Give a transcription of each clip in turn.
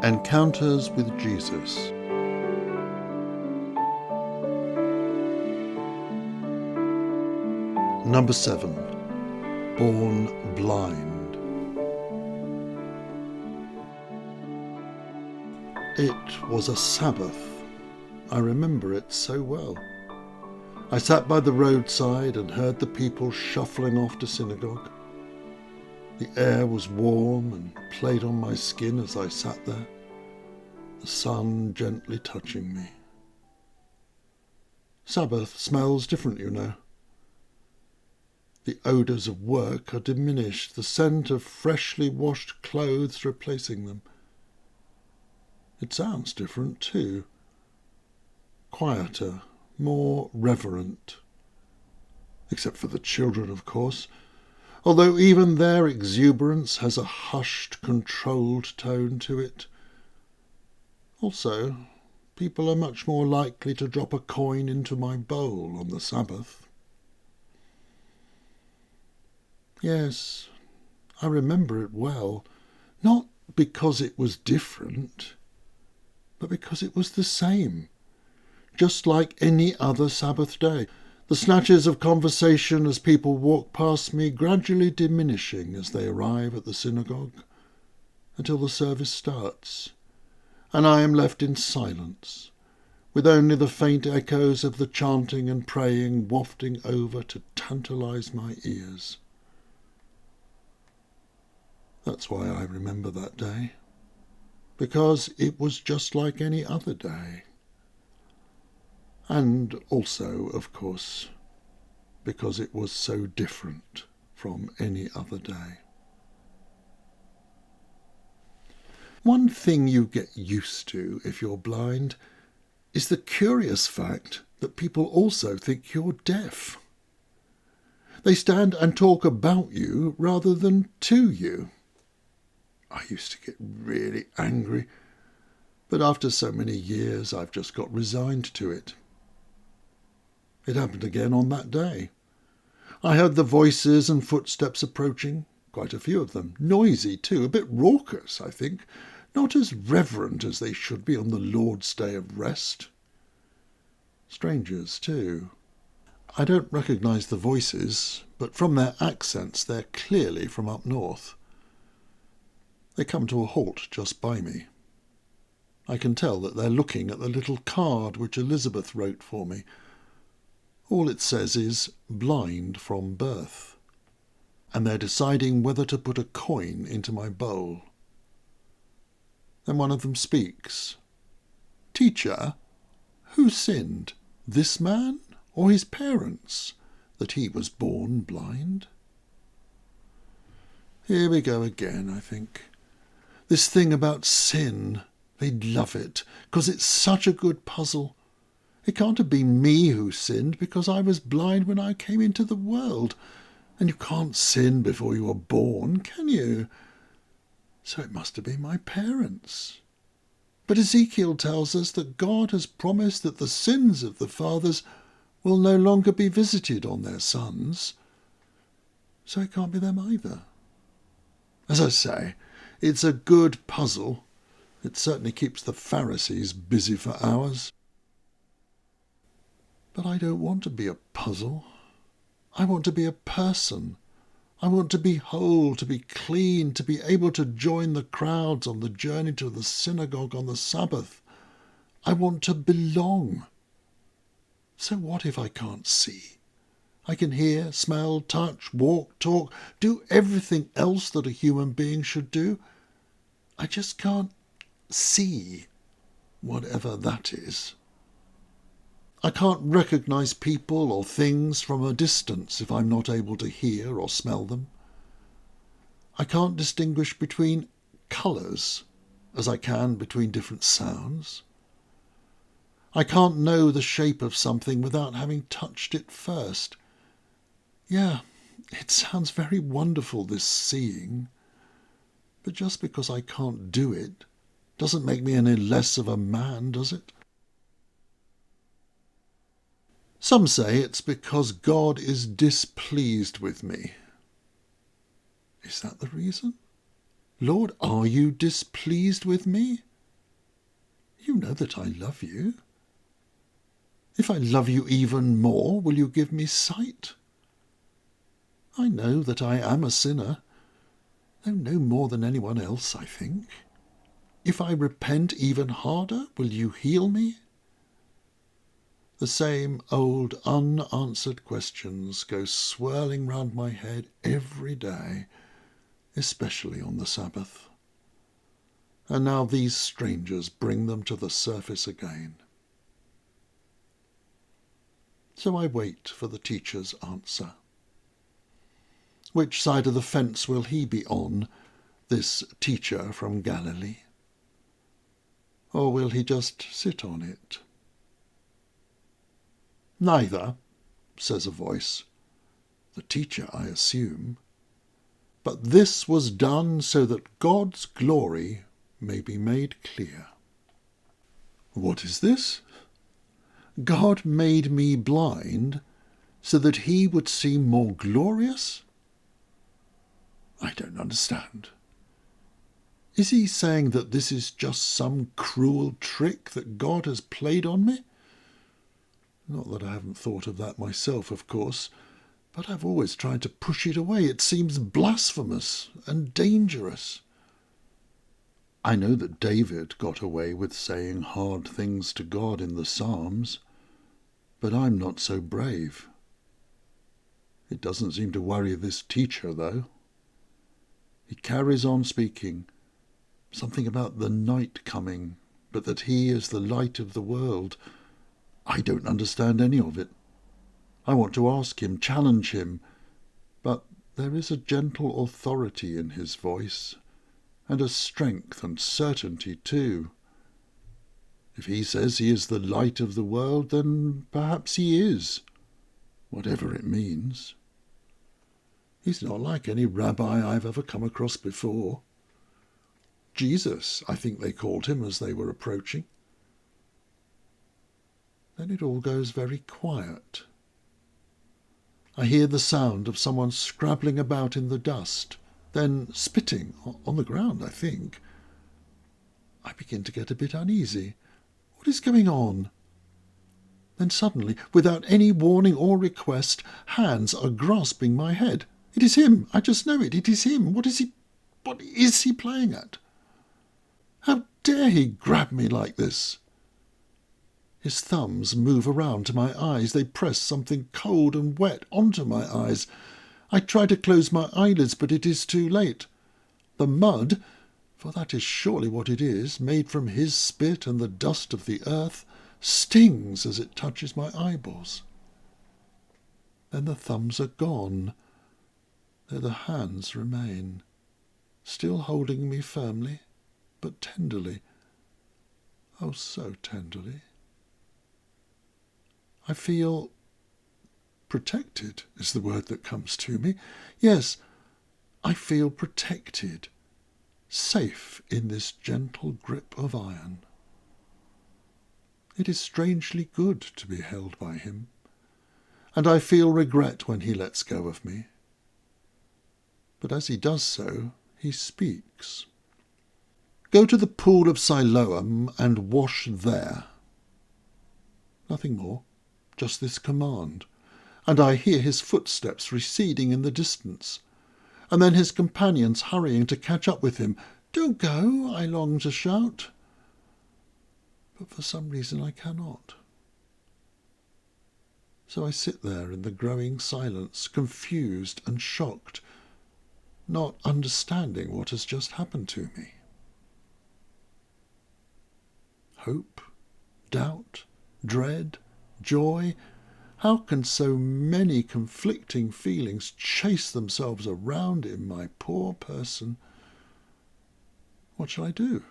Encounters with Jesus. Number 7. Born blind. It was a Sabbath. I remember it so well. I sat by the roadside and heard the people shuffling off to synagogue. The air was warm and played on my skin as I sat there, the sun gently touching me. Sabbath smells different, you know. The odours of work are diminished, the scent of freshly washed clothes replacing them. It sounds different too. Quieter, more reverent. Except for the children, of course, although even their exuberance has a hushed, controlled tone to it. Also, people are much more likely to drop a coin into my bowl on the Sabbath. Yes, I remember it well, not because it was different, but because it was the same, just like any other Sabbath day. The snatches of conversation as people walk past me gradually diminishing as they arrive at the synagogue, until the service starts, and I am left in silence, with only the faint echoes of the chanting and praying wafting over to tantalise my ears. That's why I remember that day, because it was just like any other day. And also, of course, because it was so different from any other day. One thing you get used to if you're blind is the curious fact that people also think you're deaf. They stand and talk about you rather than to you. I used to get really angry, but after so many years I've just got resigned to it. It happened again on that day. I heard the voices and footsteps approaching, quite a few of them, noisy too, a bit raucous, I think, not as reverent as they should be on the Lord's day of rest. Strangers too. I don't recognise the voices, but from their accents they're clearly from up north. They come to a halt just by me. I can tell that they're looking at the little card which Elizabeth wrote for me. All it says is blind from birth, and they're deciding whether to put a coin into my bowl. Then one of them speaks. "Teacher, who sinned, this man or his parents, that he was born blind?" Here we go again, I think. This thing about sin, they'd love it, 'cause it's such a good puzzle. It can't have been me who sinned, because I was blind when I came into the world, and you can't sin before you are born, can you? So it must have been my parents. But Ezekiel tells us that God has promised that the sins of the fathers will no longer be visited on their sons, so it can't be them either. As I say, it's a good puzzle. It certainly keeps the Pharisees busy for hours. But I don't want to be a puzzle. I want to be a person. I want to be whole, to be clean, to be able to join the crowds on the journey to the synagogue on the Sabbath. I want to belong. So what if I can't see? I can hear, smell, touch, walk, talk, do everything else that a human being should do. I just can't see, whatever that is. I can't recognise people or things from a distance if I'm not able to hear or smell them. I can't distinguish between colours as I can between different sounds. I can't know the shape of something without having touched it first. Yeah, it sounds very wonderful, this seeing. But just because I can't do it doesn't make me any less of a man, does it? Some say it's because God is displeased with me. Is that the reason? Lord, are you displeased with me? You know that I love you. If I love you even more, will you give me sight? I know that I am a sinner, though no more than anyone else, I think. If I repent even harder, will you heal me? The same old unanswered questions go swirling round my head every day, especially on the Sabbath. And now these strangers bring them to the surface again. So I wait for the teacher's answer. Which side of the fence will he be on, this teacher from Galilee? Or will he just sit on it? Neither, says a voice. The teacher, I assume. But this was done so that God's glory may be made clear. What is this? God made me blind so that he would seem more glorious? I don't understand. Is he saying that this is just some cruel trick that God has played on me? Not that I haven't thought of that myself, of course, but I've always tried to push it away. It seems blasphemous and dangerous. I know that David got away with saying hard things to God in the Psalms, but I'm not so brave. It doesn't seem to worry this teacher, though. He carries on speaking, something about the night coming, but that he is the light of the world. I don't understand any of it. I want to ask him, challenge him, but there is a gentle authority in his voice, and a strength and certainty too. If he says he is the light of the world, then perhaps he is, whatever it means. He's not like any rabbi I've ever come across before. Jesus, I think they called him as they were approaching. Then it all goes very quiet. I hear the sound of someone scrabbling about in the dust, then spitting on the ground, I think. I begin to get a bit uneasy. What is going on? Then suddenly, without any warning or request, hands are grasping my head. It is him. I just know it. It is him. What is he playing at? How dare he grab me like this? His thumbs move around to my eyes. They press something cold and wet onto my eyes. I try to close my eyelids, but it is too late. The mud, for that is surely what it is, made from his spit and the dust of the earth, stings as it touches my eyeballs. Then the thumbs are gone, though the hands remain, still holding me firmly, but tenderly. Oh, so tenderly. I feel protected is the word that comes to me. Yes, I feel protected, safe in this gentle grip of iron. It is strangely good to be held by him, and I feel regret when he lets go of me. But as he does so, he speaks. Go to the pool of Siloam and wash there. Nothing more, just this command, and I hear his footsteps receding in the distance, and then his companions hurrying to catch up with him. Don't go, I long to shout, but for some reason I cannot. So I sit there in the growing silence, confused and shocked, not understanding what has just happened to me. Hope, doubt, dread, joy. How can so many conflicting feelings chase themselves around in my poor person? What shall I do?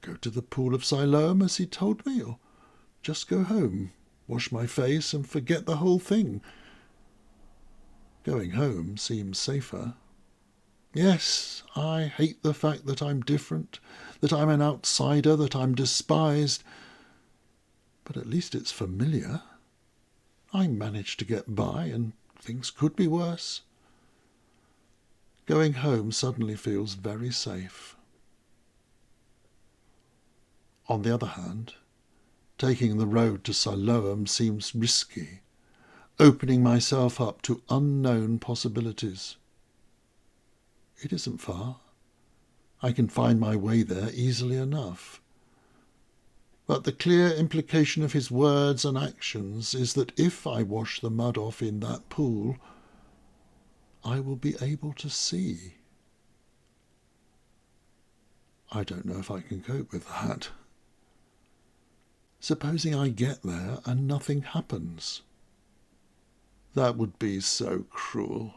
Go to the pool of Siloam as he told me, or just go home, wash my face and forget the whole thing? Going home seems safer. Yes, I hate the fact that I'm different, that I'm an outsider, that I'm despised. But at least it's familiar. I managed to get by, and things could be worse. Going home suddenly feels very safe. On the other hand, taking the road to Siloam seems risky, opening myself up to unknown possibilities. It isn't far. I can find my way there easily enough. But the clear implication of his words and actions is that if I wash the mud off in that pool, I will be able to see. I don't know if I can cope with that. Supposing I get there and nothing happens. That would be so cruel.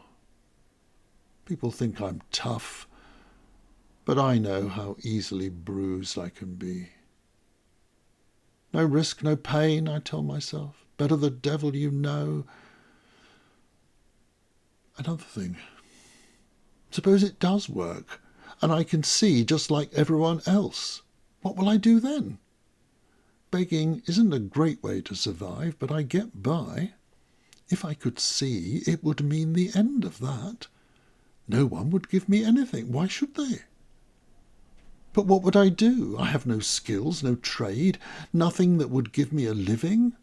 People think I'm tough, but I know how easily bruised I can be. No risk, no pain, I tell myself. Better the devil you know. Another thing. Suppose it does work, and I can see just like everyone else. What will I do then? Begging isn't a great way to survive, but I get by. If I could see, it would mean the end of that. No one would give me anything. Why should they? But what would I do? I have no skills, no trade, nothing that would give me a living.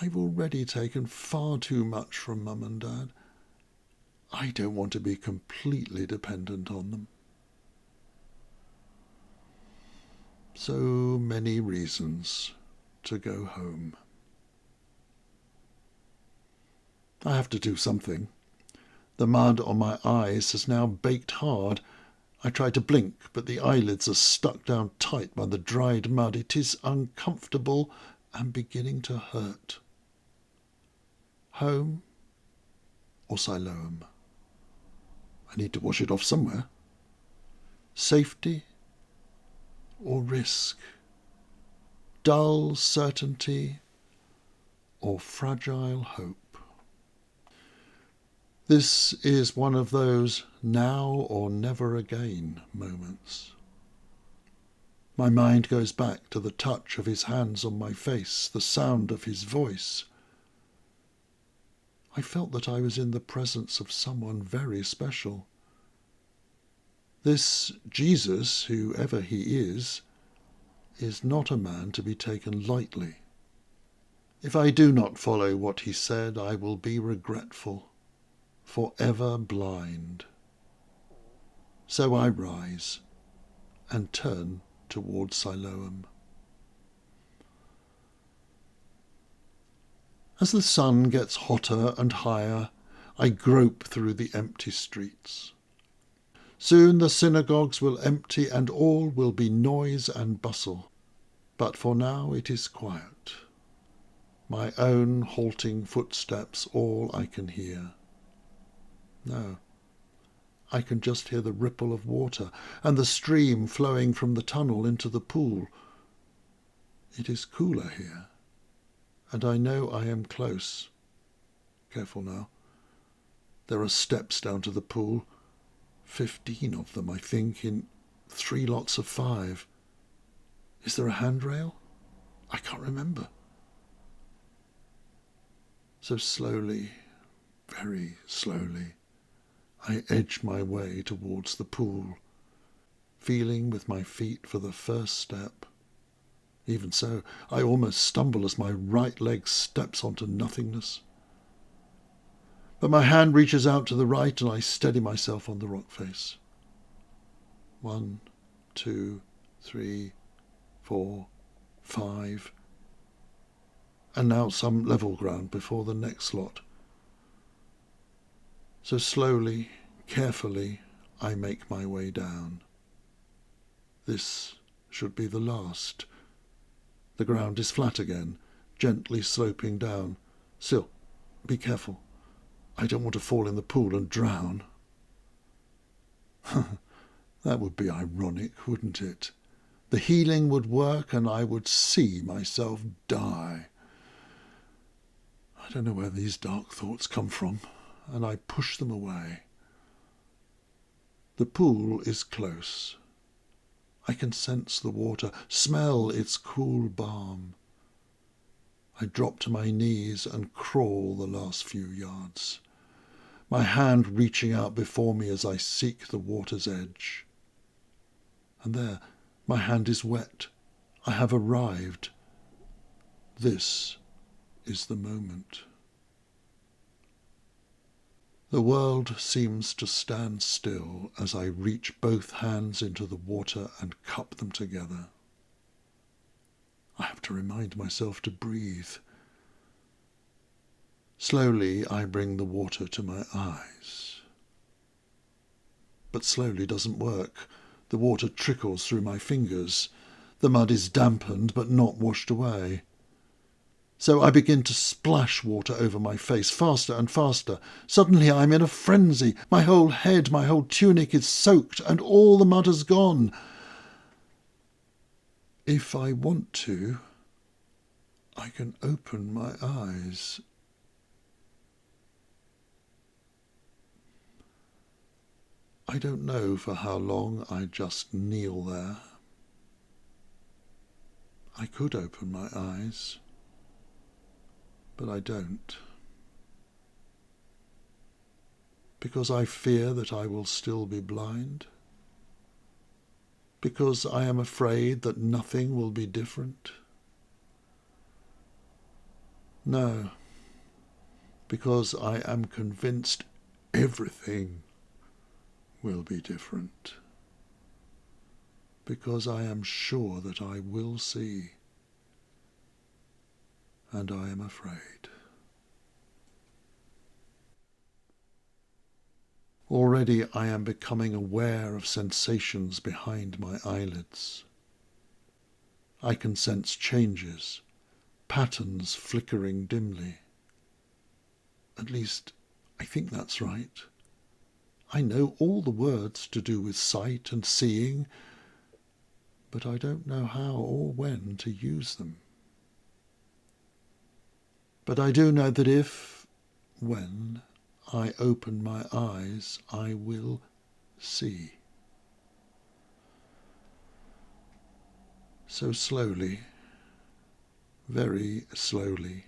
I've already taken far too much from Mum and Dad. I don't want to be completely dependent on them. So many reasons to go home. I have to do something. The mud on my eyes has now baked hard. I try to blink, but the eyelids are stuck down tight by the dried mud. It is uncomfortable and beginning to hurt. Home or Siloam? I need to wash it off somewhere. Safety or risk? Dull certainty or fragile hope? This is one of those now or never again moments. My mind goes back to the touch of his hands on my face, the sound of his voice. I felt that I was in the presence of someone very special. This Jesus, whoever he is not a man to be taken lightly. If I do not follow what he said, I will be regretful, forever blind. So I rise and turn towards Siloam. As the sun gets hotter and higher, I grope through the empty streets. Soon the synagogues will empty and all will be noise and bustle. But for now it is quiet. My own halting footsteps all I can hear. No, I can just hear the ripple of water and the stream flowing from the tunnel into the pool. It is cooler here, and I know I am close. Careful now. There are steps down to the pool. 15 of them, I think, in 3 lots of 5. Is there a handrail? I can't remember. So slowly, very slowly, I edge my way towards the pool, feeling with my feet for the first step. Even so, I almost stumble as my right leg steps onto nothingness. But my hand reaches out to the right and I steady myself on the rock face. 1, 2, 3, 4, 5. And now some level ground before the next lot. So slowly, carefully, I make my way down. This should be the last. The ground is flat again, gently sloping down. Still, be careful. I don't want to fall in the pool and drown. That would be ironic, wouldn't it? The healing would work and I would see myself die. I don't know where these dark thoughts come from, and I push them away. The pool is close. I can sense the water, smell its cool balm. I drop to my knees and crawl the last few yards, my hand reaching out before me as I seek the water's edge. And there, my hand is wet, I have arrived. This is the moment. The world seems to stand still as I reach both hands into the water and cup them together. I have to remind myself to breathe. Slowly I bring the water to my eyes. But slowly doesn't work. The water trickles through my fingers. The mud is dampened but not washed away. So I begin to splash water over my face, faster and faster. Suddenly I am in a frenzy. My whole head, my whole tunic is soaked, and all the mud has gone. If I want to, I can open my eyes. I don't know for how long I just kneel there. I could open my eyes, but I don't. Because I fear that I will still be blind. Because I am afraid that nothing will be different. No, because I am convinced everything will be different. Because I am sure that I will see, and I am afraid. Already I am becoming aware of sensations behind my eyelids. I can sense changes, patterns flickering dimly. At least, I think that's right. I know all the words to do with sight and seeing, but I don't know how or when to use them. But I do know that when I open my eyes, I will see. So slowly, very slowly,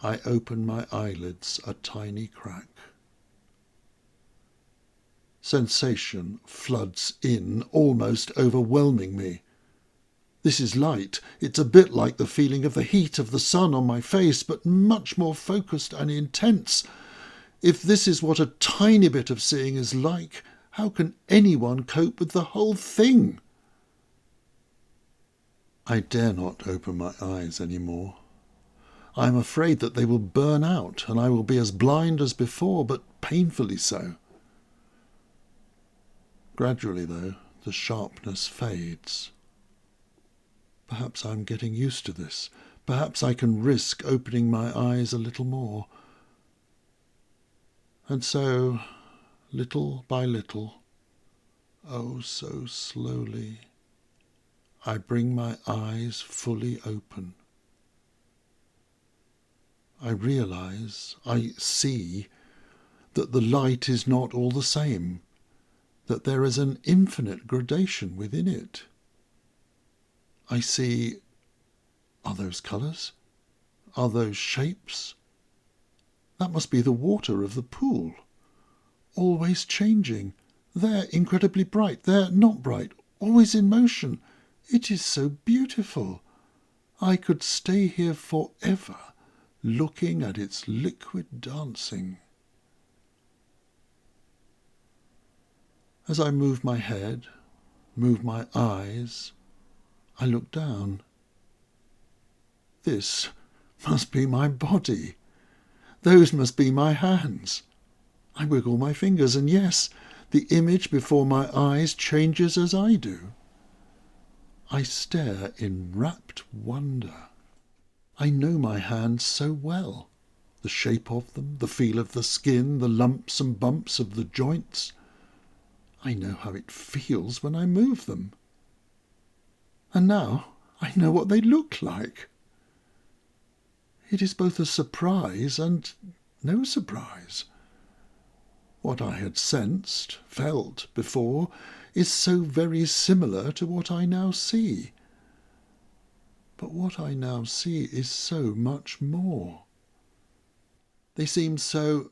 I open my eyelids a tiny crack. Sensation floods in, almost overwhelming me. This is light. It's a bit like the feeling of the heat of the sun on my face, but much more focused and intense. If this is what a tiny bit of seeing is like, how can anyone cope with the whole thing? I dare not open my eyes any more. I am afraid that they will burn out, and I will be as blind as before, but painfully so. Gradually, though, the sharpness fades. Perhaps I am getting used to this. Perhaps I can risk opening my eyes a little more. And so, little by little, oh so slowly, I bring my eyes fully open. I realize, I see, that the light is not all the same, that there is an infinite gradation within it. I see, are those colours? Are those shapes? That must be the water of the pool, always changing, there incredibly bright, there not bright, always in motion. It is so beautiful. I could stay here forever, looking at its liquid dancing. As I move my head, move my eyes, I look down. This must be my body. Those must be my hands. I wiggle my fingers, and yes, the image before my eyes changes as I do. I stare in rapt wonder. I know my hands so well, the shape of them, the feel of the skin, the lumps and bumps of the joints. I know how it feels when I move them. And now I know what they look like. It is both a surprise and no surprise. What I had sensed, felt before, is so very similar to what I now see. But what I now see is so much more. They seem so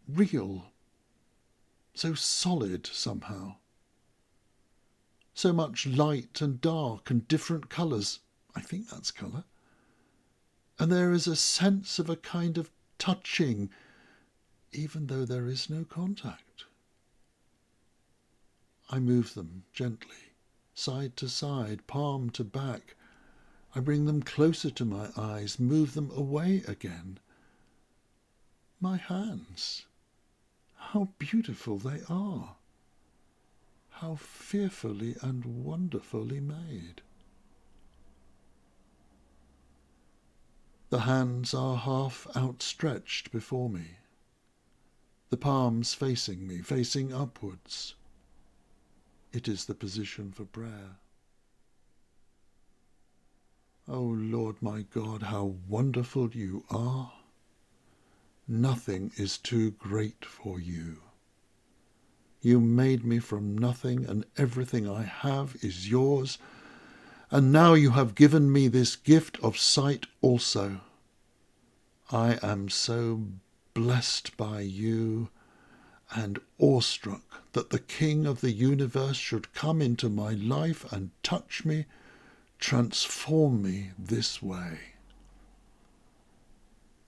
real, so solid somehow. So much light and dark and different colours. I think that's colour. And there is a sense of a kind of touching, even though there is no contact. I move them gently, side to side, palm to back. I bring them closer to my eyes, move them away again. My hands, how beautiful they are! How fearfully and wonderfully made! The hands are half outstretched before me, the palms facing me, facing upwards. It is the position for prayer. O Lord my God, how wonderful you are! Nothing is too great for you. You made me from nothing, and everything I have is yours, and now you have given me this gift of sight also. I am so blessed by you and awestruck that the King of the universe should come into my life and touch me, transform me this way.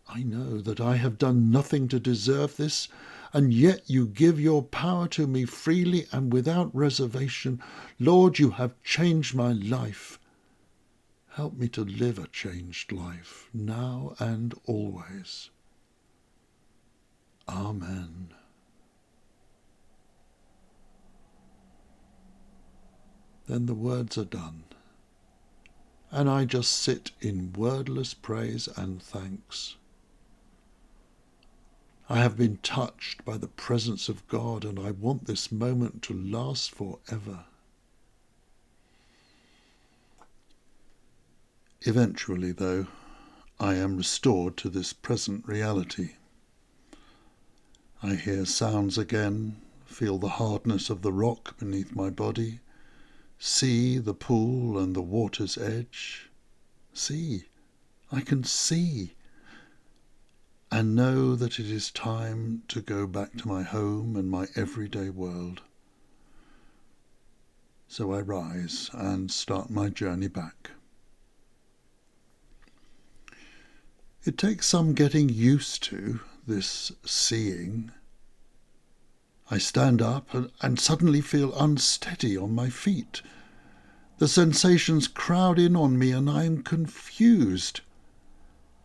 I know that I have done nothing to deserve this, and yet you give your power to me freely and without reservation. Lord, you have changed my life. Help me to live a changed life, now and always. Amen. Then the words are done, and I just sit in wordless praise and thanks. I have been touched by the presence of God, and I want this moment to last forever. Eventually, though, I am restored to this present reality. I hear sounds again, feel the hardness of the rock beneath my body, see the pool and the water's edge. See, I can see, and know that it is time to go back to my home and my everyday world. So I rise and start my journey back. It takes some getting used to, this seeing. I stand up and suddenly feel unsteady on my feet. The sensations crowd in on me and I am confused.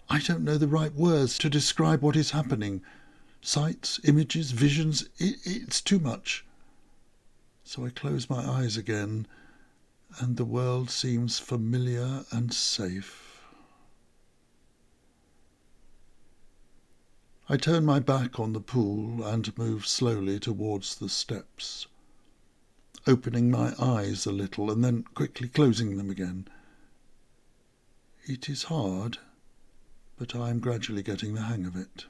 I don't know the right words to describe what is happening. Sights, images, visions, it's too much. So I close my eyes again, and the world seems familiar and safe. I turn my back on the pool and move slowly towards the steps, opening my eyes a little and then quickly closing them again. It is hard, but I am gradually getting the hang of it.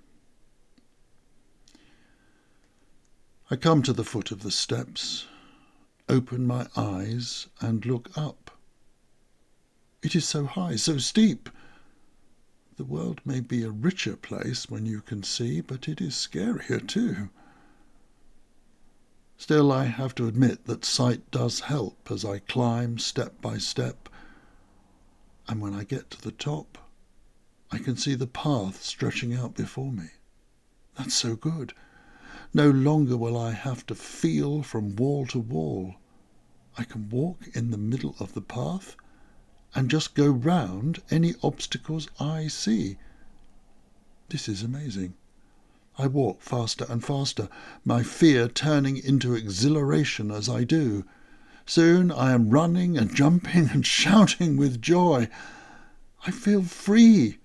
I come to the foot of the steps, open my eyes and look up. It is so high, so steep. The world may be a richer place when you can see, but it is scarier too. Still, I have to admit that sight does help as I climb step by step, and when I get to the top, I can see the path stretching out before me. That's so good. No longer will I have to feel from wall to wall. I can walk in the middle of the path and just go round any obstacles I see. This is amazing. I walk faster and faster, my fear turning into exhilaration as I do. Soon I am running and jumping and shouting with joy. I feel free,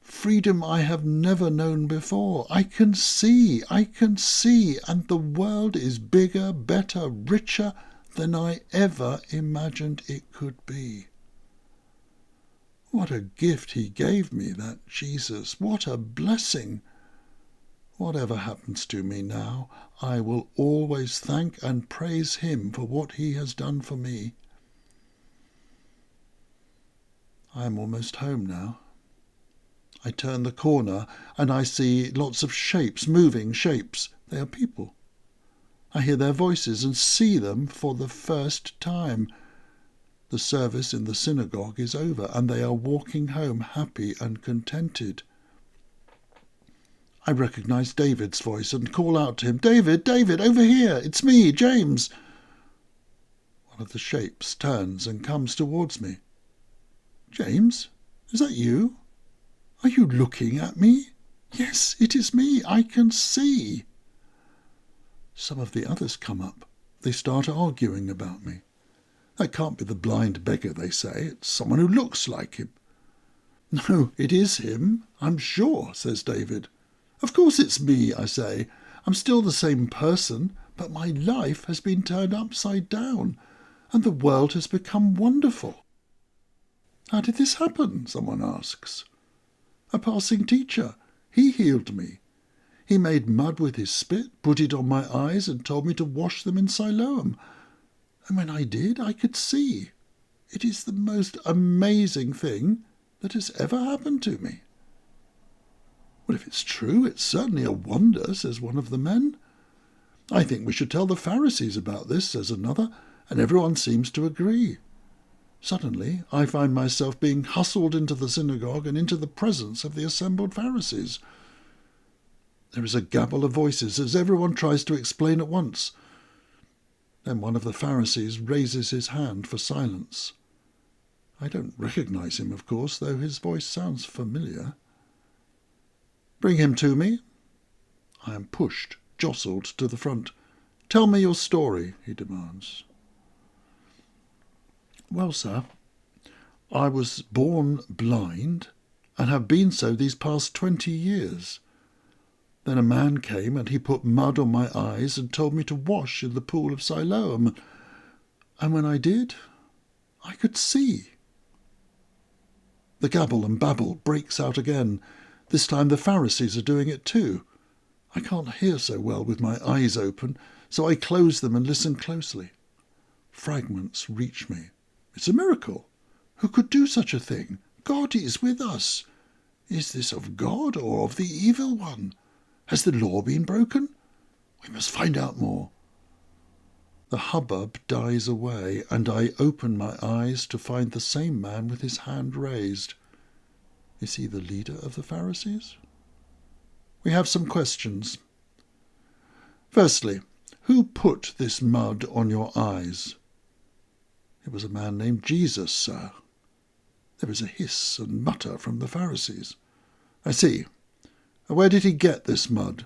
freedom I have never known before. I can see, and the world is bigger, better, richer than I ever imagined it could be. What a gift he gave me, that Jesus. What a blessing. Whatever happens to me now, I will always thank and praise him for what he has done for me. I am almost home now. I turn the corner and I see lots of shapes, moving shapes. They are people. I hear their voices and see them for the first time. The service in the synagogue is over, and they are walking home happy and contented. I recognise David's voice and call out to him, "David, David, over here! It's me, James!" One of the shapes turns and comes towards me. "James, is that you? Are you looking at me?" "Yes, it is me. I can see." Some of the others come up. They start arguing about me. "That can't be the blind beggar," they say. "It's someone who looks like him." "No, it is him, I'm sure," says David. "Of course it's me," I say. "I'm still the same person, but my life has been turned upside down, and the world has become wonderful." "How did this happen?" someone asks. "A passing teacher. He healed me. He made mud with his spit, put it on my eyes, and told me to wash them in Siloam. And when I did, I could see. It is the most amazing thing that has ever happened to me." "Well, if it's true, it's certainly a wonder," says one of the men. "I think we should tell the Pharisees about this," says another, and everyone seems to agree. Suddenly, I find myself being hustled into the synagogue and into the presence of the assembled Pharisees. There is a gabble of voices as everyone tries to explain at once. Then one of the Pharisees raises his hand for silence. I don't recognise him, of course, though his voice sounds familiar. "Bring him to me." I am pushed, jostled to the front. "Tell me your story," he demands. "Well, sir, I was born blind and have been so these past 20 years. Then a man came and he put mud on my eyes and told me to wash in the pool of Siloam. And when I did, I could see." The gabble and babble breaks out again. This time the Pharisees are doing it too. I can't hear so well with my eyes open, so I close them and listen closely. Fragments reach me. It's a miracle. Who could do such a thing? God is with us. Is this of God or of the evil one? Has the law been broken? We must find out more. The hubbub dies away, and I open my eyes to find the same man with his hand raised. Is he the leader of the Pharisees? We have some questions. Firstly, who put this mud on your eyes? It was a man named Jesus, sir. There is a hiss and mutter from the Pharisees. I see. Where did he get this mud?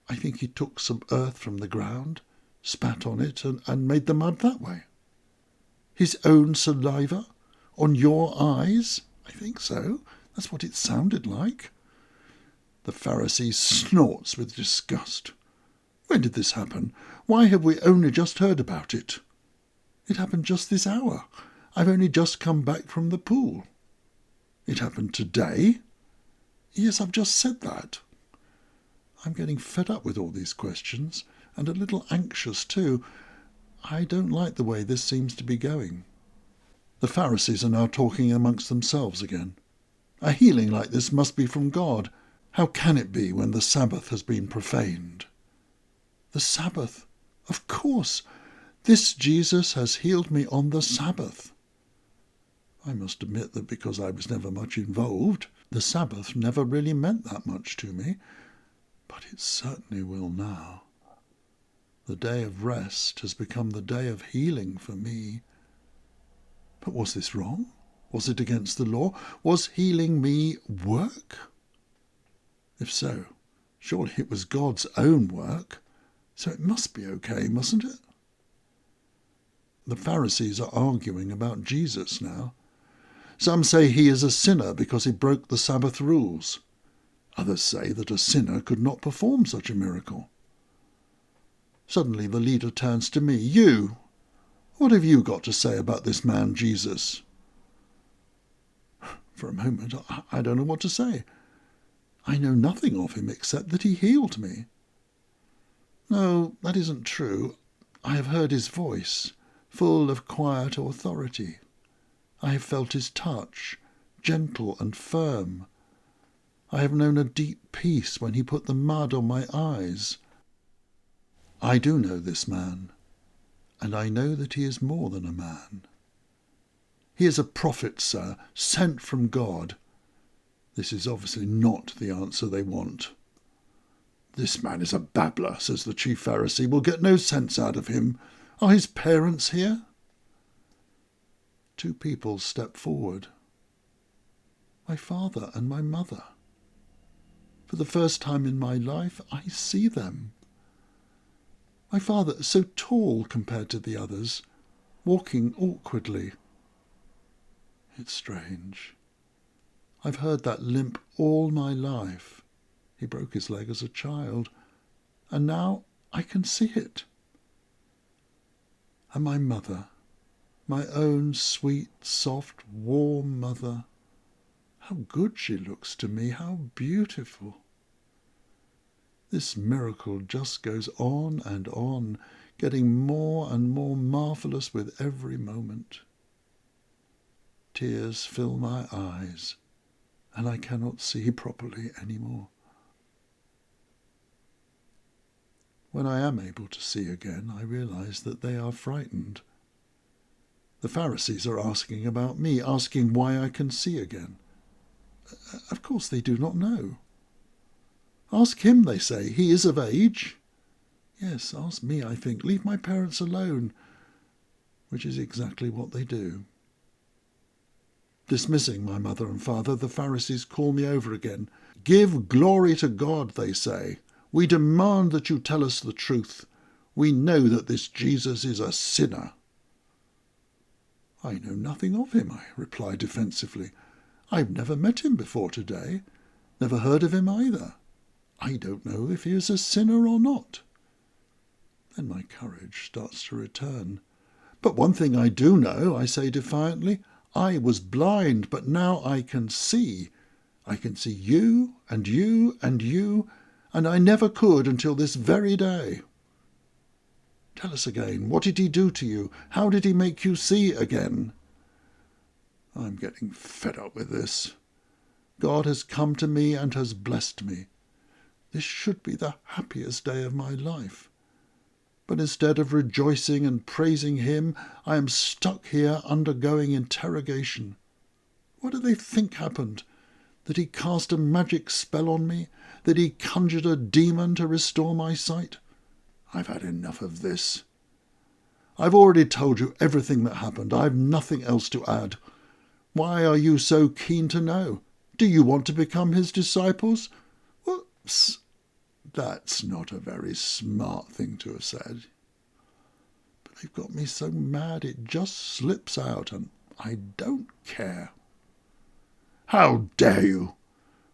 I think he took some earth from the ground, spat on it, and made the mud that way. His own saliva? On your eyes? I think so. That's what it sounded like. The Pharisee snorts with disgust. When did this happen? Why have we only just heard about it? It happened just this hour. I've only just come back from the pool. It happened today? Yes, I've just said that. I'm getting fed up with all these questions, and a little anxious too. I don't like the way this seems to be going. The Pharisees are now talking amongst themselves again. A healing like this must be from God. How can it be when the Sabbath has been profaned? The Sabbath? Of course. This Jesus has healed me on the Sabbath. I must admit that because I was never much involved, the Sabbath never really meant that much to me, but it certainly will now. The day of rest has become the day of healing for me. But was this wrong? Was it against the law? Was healing me work? If so, surely it was God's own work, so it must be okay, mustn't it? The Pharisees are arguing about Jesus now. Some say he is a sinner because he broke the Sabbath rules. Others say that a sinner could not perform such a miracle. Suddenly the leader turns to me. "You, what have you got to say about this man Jesus?" For a moment I don't know what to say. I know nothing of him except that he healed me. No, that isn't true. I have heard his voice, full of quiet authority. I have felt his touch, gentle and firm. I have known a deep peace when he put the mud on my eyes. I do know this man, and I know that he is more than a man. He is a prophet, sir, sent from God. This is obviously not the answer they want. This man is a babbler, says the chief Pharisee. We'll get no sense out of him. Are his parents here? Two people step forward. My father and my mother. For the first time in my life, I see them. My father is so tall compared to the others, walking awkwardly. It's strange. I've heard that limp all my life. He broke his leg as a child, and now I can see it. And my mother, my own sweet, soft, warm mother, how good she looks to me, how beautiful. This miracle just goes on, getting more and more marvellous with every moment. Tears fill my eyes, and I cannot see properly any more. When I am able to see again, I realise that they are frightened. The Pharisees are asking about me, asking why I can see again. Of course they do not know. Ask him, they say. He is of age. Yes, ask me, I think. Leave my parents alone, which is exactly what they do. Dismissing my mother and father, the Pharisees call me over again. Give glory to God, they say. We demand that you tell us the truth. We know that this Jesus is a sinner. I know nothing of him, I reply defensively. I've never met him before today, never heard of him either. I don't know if he is a sinner or not. Then my courage starts to return. But one thing I do know, I say defiantly. I was blind, but now I can see. I can see you and you and you, and I never could until this very day. Tell us again, what did he do to you? How did he make you see again? I'm getting fed up with this. God has come to me and has blessed me. This should be the happiest day of my life. But instead of rejoicing and praising him, I am stuck here undergoing interrogation. What do they think happened? That he cast a magic spell on me? That he conjured a demon to restore my sight? I've had enough of this. I've already told you everything that happened. I've nothing else to add. Why are you so keen to know? Do you want to become his disciples? Whoops! That's not a very smart thing to have said. But they've got me so mad it just slips out, and I don't care. How dare you?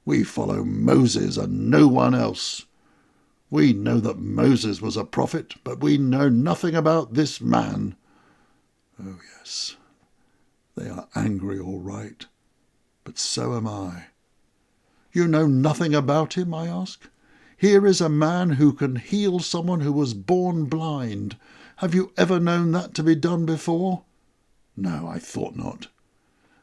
We follow Moses and no one else. We know that Moses was a prophet, but we know nothing about this man. Oh, yes, they are angry all right, but so am I. You know nothing about him, I ask? Here is a man who can heal someone who was born blind. Have you ever known that to be done before? No, I thought not.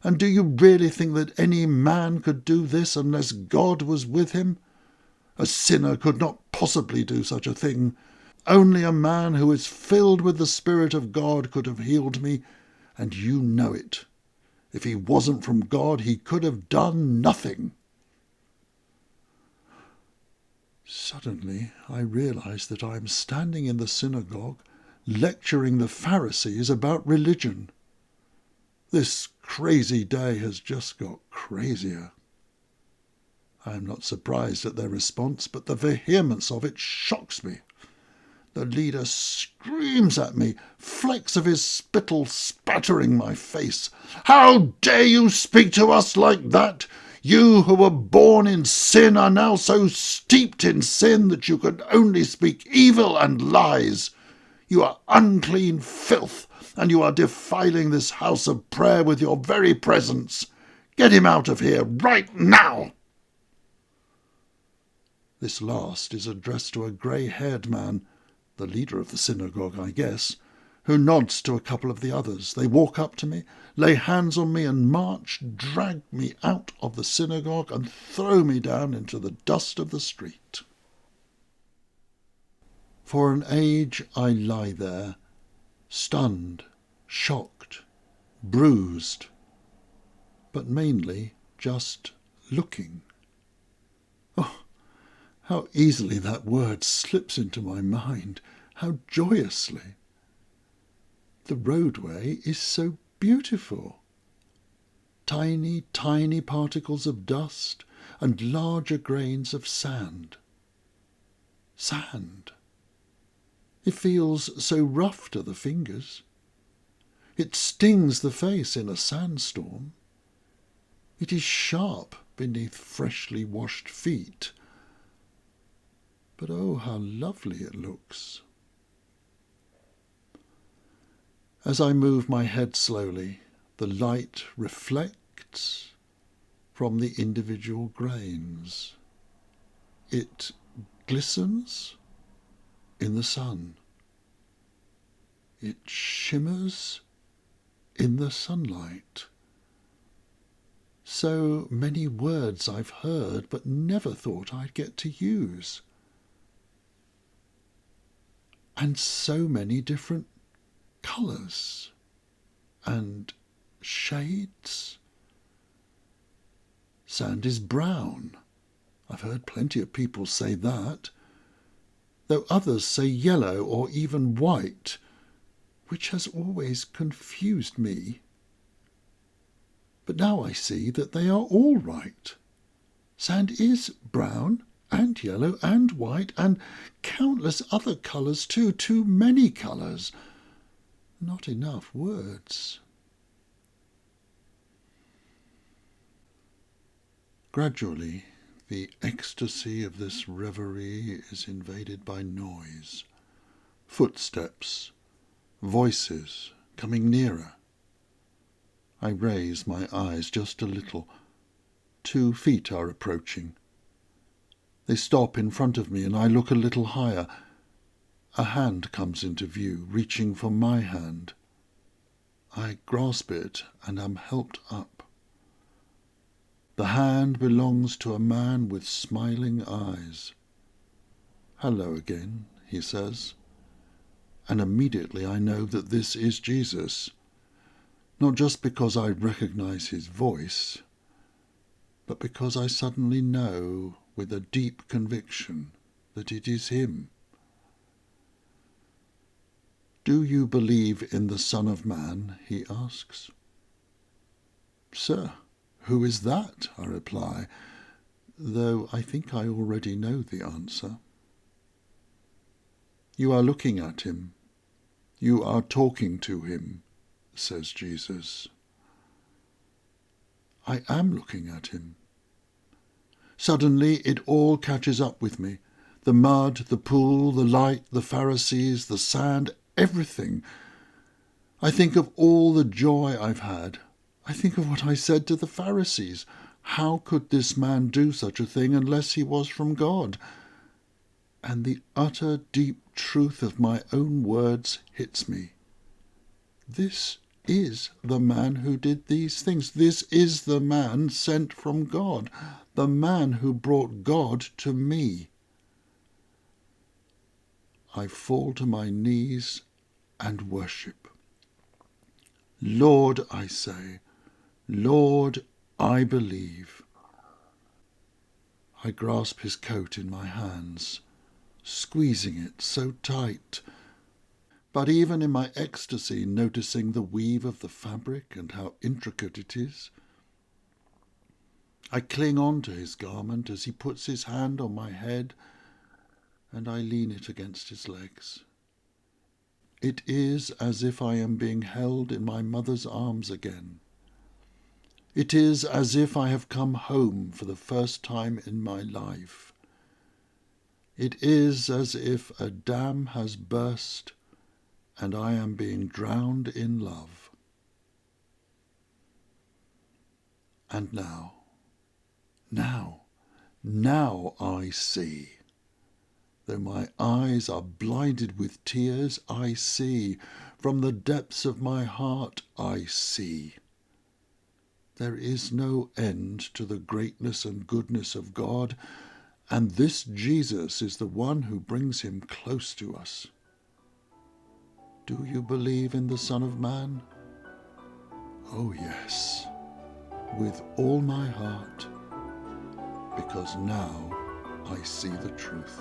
And do you really think that any man could do this unless God was with him? A sinner could not possibly do such a thing. Only a man who is filled with the Spirit of God could have healed me, and you know it. If he wasn't from God, he could have done nothing. Suddenly I realize that I am standing in the synagogue lecturing the Pharisees about religion. This crazy day has just got crazier. I am not surprised at their response, but the vehemence of it shocks me. The leader screams at me, flecks of his spittle spattering my face. How dare you speak to us like that? You who were born in sin are now so steeped in sin that you can only speak evil and lies. You are unclean filth, and you are defiling this house of prayer with your very presence. Get him out of here right now. This last is addressed to a grey-haired man, the leader of the synagogue, I guess, who nods to a couple of the others. They walk up to me, lay hands on me and march, drag me out of the synagogue and throw me down into the dust of the street. For an age I lie there, stunned, shocked, bruised, but mainly just looking. Oh, how easily that word slips into my mind, how joyously. The roadway is so beautiful. Tiny, tiny particles of dust and larger grains of sand. Sand. It feels so rough to the fingers. It stings the face in a sandstorm. It is sharp beneath freshly washed feet. But oh, how lovely it looks. As I move my head slowly, the light reflects from the individual grains. It glistens in the sun. It shimmers in the sunlight. So many words I've heard but never thought I'd get to use. And so many different colours and shades. Sand is brown. I've heard plenty of people say that, though others say yellow or even white, which has always confused me. But now I see that they are all right. Sand is brown and yellow and white and countless other colours too, too many colours. Not enough words. Gradually, the ecstasy of this reverie is invaded by noise, footsteps, voices coming nearer. I raise my eyes just a little. 2 feet are approaching. They stop in front of me and I look a little higher. A hand comes into view, reaching for my hand. I grasp it and am helped up. The hand belongs to a man with smiling eyes. "Hello again," he says, and immediately I know that this is Jesus, not just because I recognize his voice, but because I suddenly know with a deep conviction that it is him. "Do you believe in the Son of Man?" he asks. "Sir, who is that?" I reply, though I think I already know the answer. "You are looking at him. You are talking to him," says Jesus. I am looking at him. Suddenly it all catches up with me. The mud, the pool, the light, the Pharisees, the sand, everything. I think of all the joy I've had. I think of what I said to the Pharisees. How could this man do such a thing unless he was from God? And the utter deep truth of my own words hits me. This is the man who did these things. This is the man sent from God, the man who brought God to me. I fall to my knees and worship. "Lord," I say, "Lord, I believe." I grasp his coat in my hands, squeezing it so tight, but even in my ecstasy noticing the weave of the fabric and how intricate it is. I cling on to his garment as he puts his hand on my head, and I lean it against his legs. It is as if I am being held in my mother's arms again. It is as if I have come home for the first time in my life. It is as if a dam has burst and I am being drowned in love. And now I see. Though my eyes are blinded with tears, I see. From the depths of my heart, I see. There is no end to the greatness and goodness of God, And this Jesus is the one who brings him close to us. Do you believe in the Son of Man? Oh yes, with all my heart, because now I see the truth.